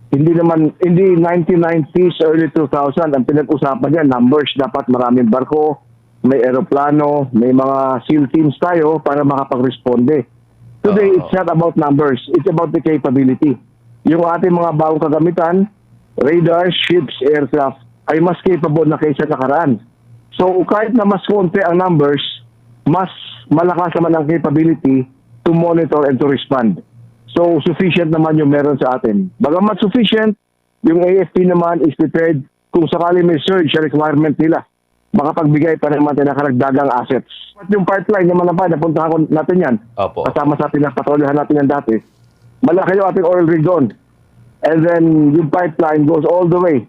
hindi 1990s, early 2000 ang pinag-usapan niya, numbers. Dapat maraming barko, may eroplano, may mga SEAL teams tayo para makapag-responde. Today, it's not about numbers. It's about the capability. Yung ating mga bagong kagamitan, radar, ships, aircraft, ay mas capable na kaysa nakaraan. So, kahit na mas konti ang numbers, mas malakas naman ang capability to monitor and to respond. So, sufficient naman yung meron sa atin. Bagamat sufficient, yung AFP naman is prepared kung sakali may surge sa requirement nila. Makapagbigay pa naman tayo ng karagdagang assets. At yung pipeline naman naman, napuntahan natin yan. Opo. Kasama sa pinagpatrolyahan natin yan dati. Malaki yung ating oil rig doon. And then, yung pipeline goes all the way.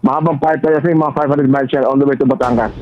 Mahabang pipeline, I think mga 500 miles yan all the way to Batangas.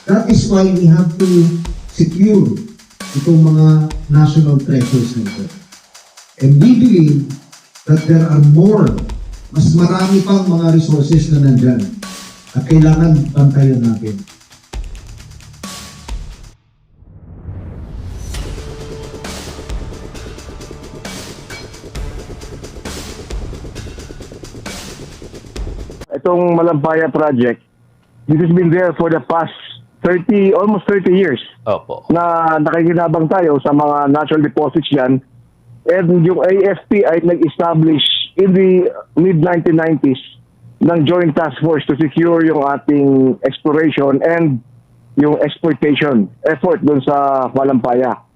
That is why we have to secure itong mga national treasures nito. And we believe that there are more, mas marami pang mga resources na nandyan at kailangan bantayan natin. Itong Malampaya project, this has been there for the past almost 30 years. Opo. Na nakikinabang tayo sa mga natural deposits yan. And yung AFP ay nag-establish in the mid-1990s ng Joint Task Force to secure yung ating exploration and yung exploitation effort dun sa Malampaya.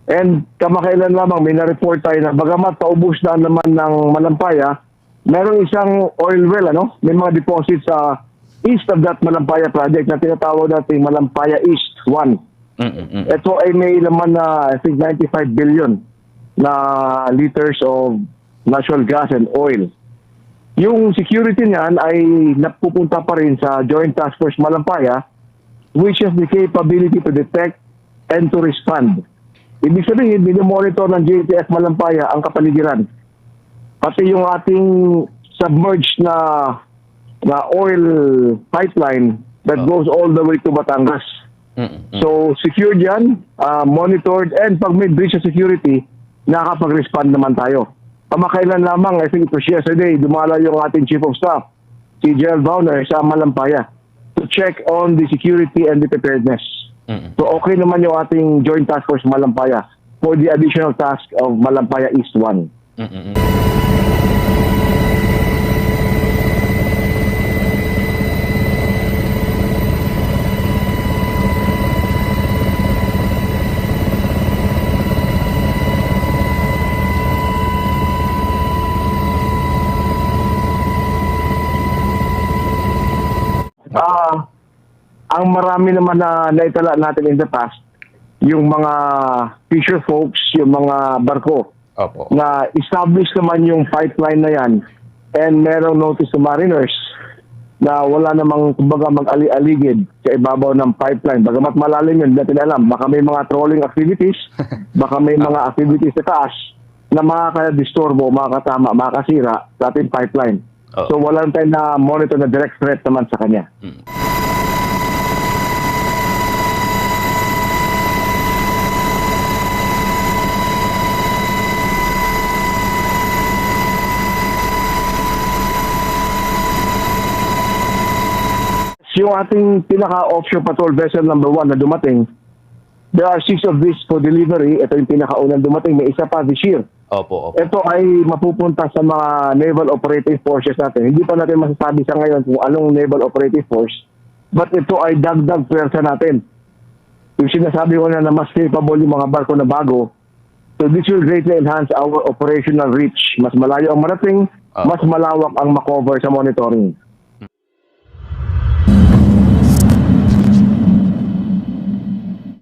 And kamakailan lamang may na-report tayo na bagamat paubos na naman ng Malampaya, merong isang oil well, may mga deposits sa east of that Malampaya project na tinatawag natin Malampaya East 1. Ito ay may laman na I think 95 billion na liters of natural gas and oil. Yung security niyan ay napupunta pa rin sa Joint Task Force Malampaya, which has the capability to detect and to respond. Ibig sabihin, minimonitor ng JTF Malampaya ang kapaligiran. Pati yung ating submerged na oil pipeline that goes all the way to Batangas. So, secured yan, monitored, and pag may breach of security, nakakapag-respond naman tayo. Kamakailan lamang, I think it was yesterday, dumala yung ating Chief of Staff, si Gerald Bauner, sa Malampaya to check on the security and the preparedness. So, okay naman yung ating Joint Task Force Malampaya for the additional task of Malampaya East 1. Ang marami naman na naitala natin in the past, yung mga fisher folks, yung mga barko, na establish naman yung pipeline na yan and merong notice to mariners na wala namang kumbaga mag-aligid sa ibabaw ng pipeline. Bagamat malalim yun, natin alam, baka may mga trolling activities, baka may mga activities sa taas na makaka-disturbo, makakatama, makakasira sa ating pipeline. So wala tayong na monitor na direct threat naman sa kanya. Yung ating pinaka-offshore patrol vessel number 1 na dumating, there are 6 of these for delivery. Ito yung pinaka-unang dumating. May isa pa this year. Ito ay mapupunta sa mga naval operating forces natin. Hindi pa natin masasabi sa ngayon kung anong naval operating force, but ito ay dagdag pwersa natin. Yung sinasabi ko na mas capable yung mga barko na bago So this will greatly enhance our operational reach. Mas malayo ang marating, mas malawak ang makover sa monitoring.